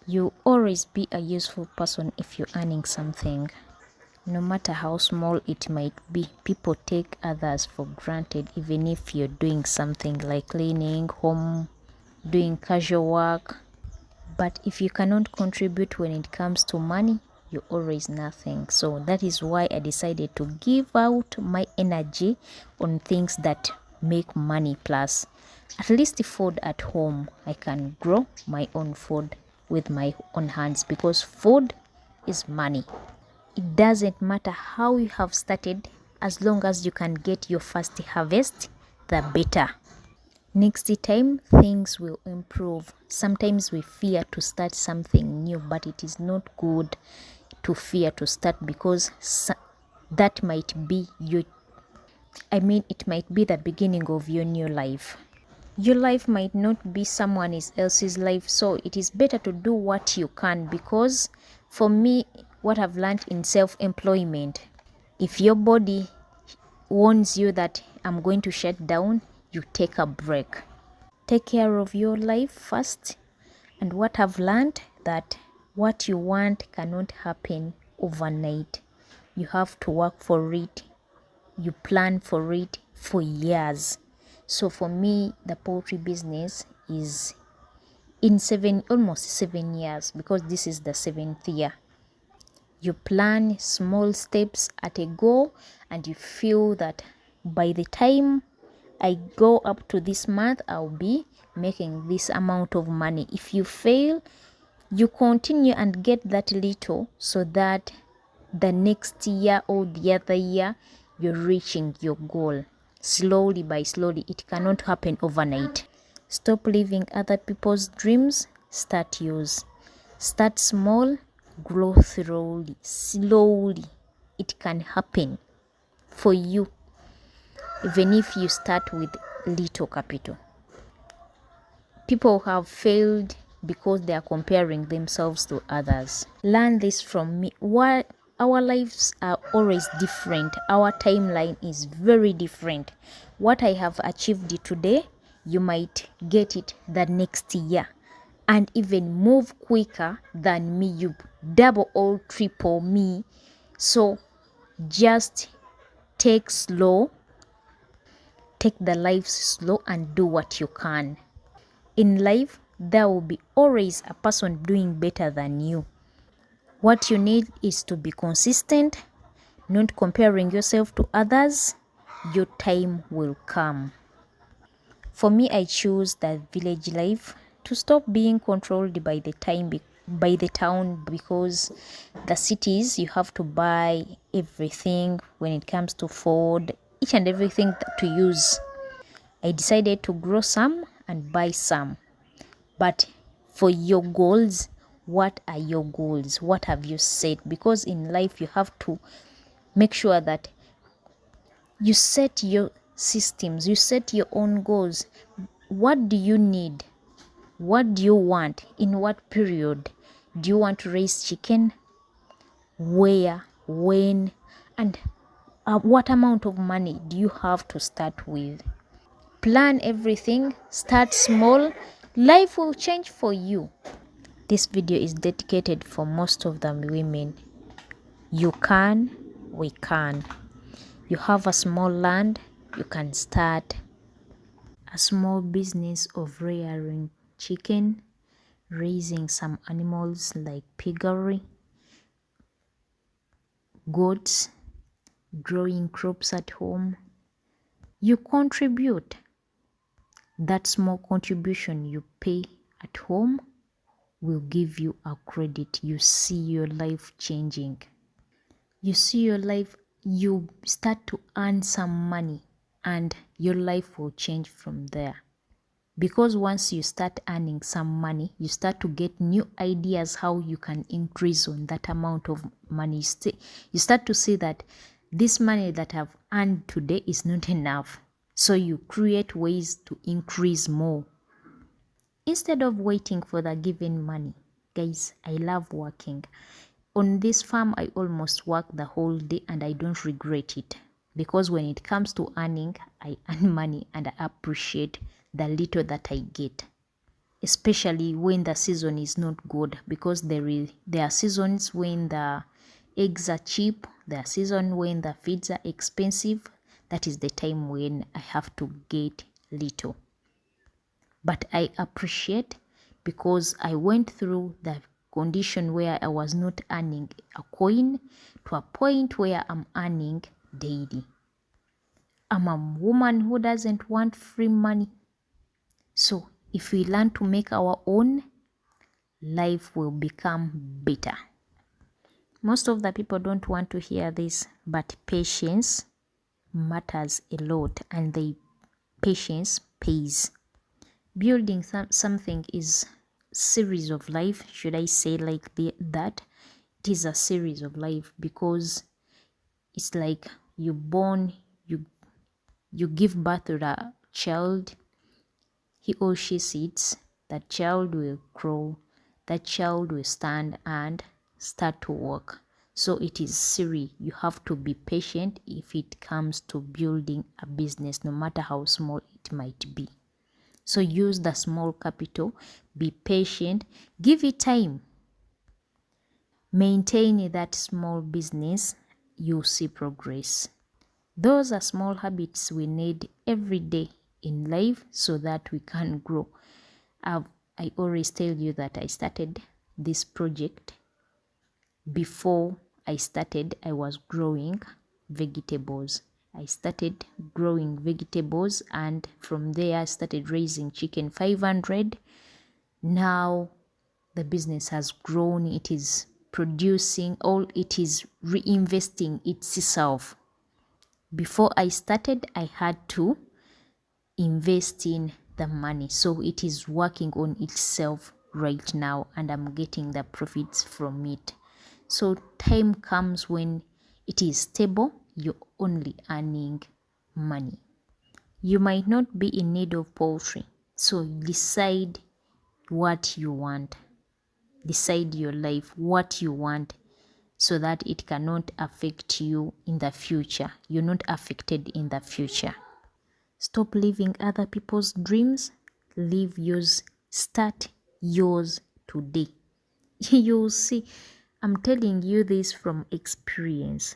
You always be a useful person if you're earning something. No matter how small it might be, people take others for granted even if you're doing something like cleaning, home, doing casual work. But if you cannot contribute when it comes to money, you're always nothing. So that is why I decided to give out my energy on things that make money, plus at least food at home. I can grow my own food with my own hands because food is money. It doesn't matter how you have started, as long as you can get your first harvest, the better. Next time things will improve. Sometimes we fear to start something new, but it is not good to fear to start, because that might be it might be the beginning of your new life. Your life might not be someone else's life, so it is better to do what you can. Because for me, what I've learned in self-employment, if your body warns you that I'm going to shut down, you take a break. Take care of your life first. And what I've learned, that what you want cannot happen overnight. You have to work for it. You plan for it for years. So for me, the poultry business is in almost 7 years, because this is the 7th year. You plan small steps at a go, and you feel that by the time I go up to this month, I'll be making this amount of money. If you fail, you continue and get that little, so that the next year or the other year, you're reaching your goal. Slowly by slowly, it cannot happen overnight. Stop living other people's dreams, start yours. Start small, grow slowly. It can happen for you, even if you start with little capital. People have failed because they are comparing themselves to others. Learn this from me. Our lives are always different. Our timeline is very different. What I have achieved today, you might get it the next year, and even move quicker than me. You double or triple me. So just take the life slow and do what you can. In life, there will be always a person doing better than you. What you need is to be consistent, not comparing yourself to others. Your time will come. For me, I choose the village life to stop being controlled by the town, because the cities, you have to buy everything when it comes to food, each and everything to use. I decided to grow some and buy some. But for your goals, what are your goals? What have you set? Because in life, you have to make sure that you set your systems, you set your own goals. What do you need? What do you want? In what period? Do you want to raise chicken? Where? When? And what amount of money do you have to start with? Plan everything. Start small. Life will change for you. This video is dedicated for most of the women. You can, we can. You have a small land, you can start a small business of rearing chicken, raising some animals like piggery, goats, growing crops at home. You contribute. That small contribution you pay at home will give you a credit. You see your life changing. You see your life, you start to earn some money, and your life will change from there. Because once you start earning some money, you start to get new ideas how you can increase on that amount of money. You start to see that this money that I've earned today is not enough. So you create ways to increase more. Instead of waiting for the given money. Guys, I love working. On this farm, I almost work the whole day, and I don't regret it. Because when it comes to earning, I earn money and I appreciate the little that I get. especially when the season is not good, because there are seasons when the eggs are cheap, there are seasons when the feeds are expensive. That is the time when I have to get little. But I appreciate, because I went through the condition where I was not earning a coin to a point where I'm earning daily. I'm a woman who doesn't want free money. So if we learn to make our own, life will become better. Most of the people don't want to hear this, but patience matters a lot, and the patience pays. Building something is series of life, should I say like that? It is a series of life, because it's like you born, you give birth to a child, he or she sits, that child will grow, that child will stand and start to walk. So it is series. You have to be patient if it comes to building a business, no matter how small it might be. So use the small capital, be patient, give it time. Maintain that small business, you'll see progress. Those are small habits we need every day in life so that we can grow. I always tell you that I started this project. Before I started, I was growing vegetables. I started growing vegetables, and from there I started raising chicken 500. Now the business has grown, it is producing, all it is reinvesting itself. Before I started, I had to invest in the money, so it is working on itself right now, and I'm getting the profits from it. So time comes when it is stable, you're only earning money. You might not be in need of poultry, so decide what you want. Decide your life, what you want, so that it cannot affect you in the future. You're not affected in the future. Stop living other people's dreams. Live yours. Start yours today. You'll see. I'm telling you this from experience.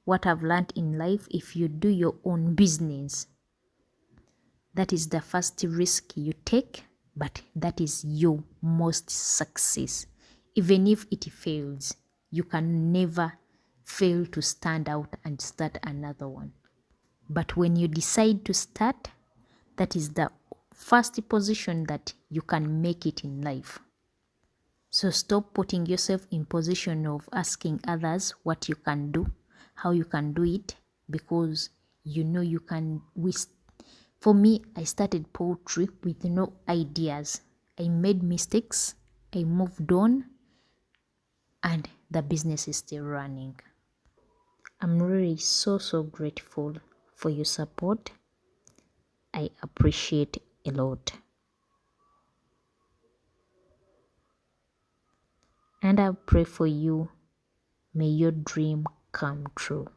What I've learned in life, if you do your own business, that is the first risk you take, but that is your most success. Even if it fails, you can never fail to stand out and start another one. But when you decide to start, that is the first position that you can make it in life. So stop putting yourself in position of asking others what you can do, how you can do it, because you know you can. For me, I started poultry with no ideas. I made mistakes, I moved on, and the business is still running. I'm really so grateful for your support. I appreciate a lot. And I pray for you. May your dream come true.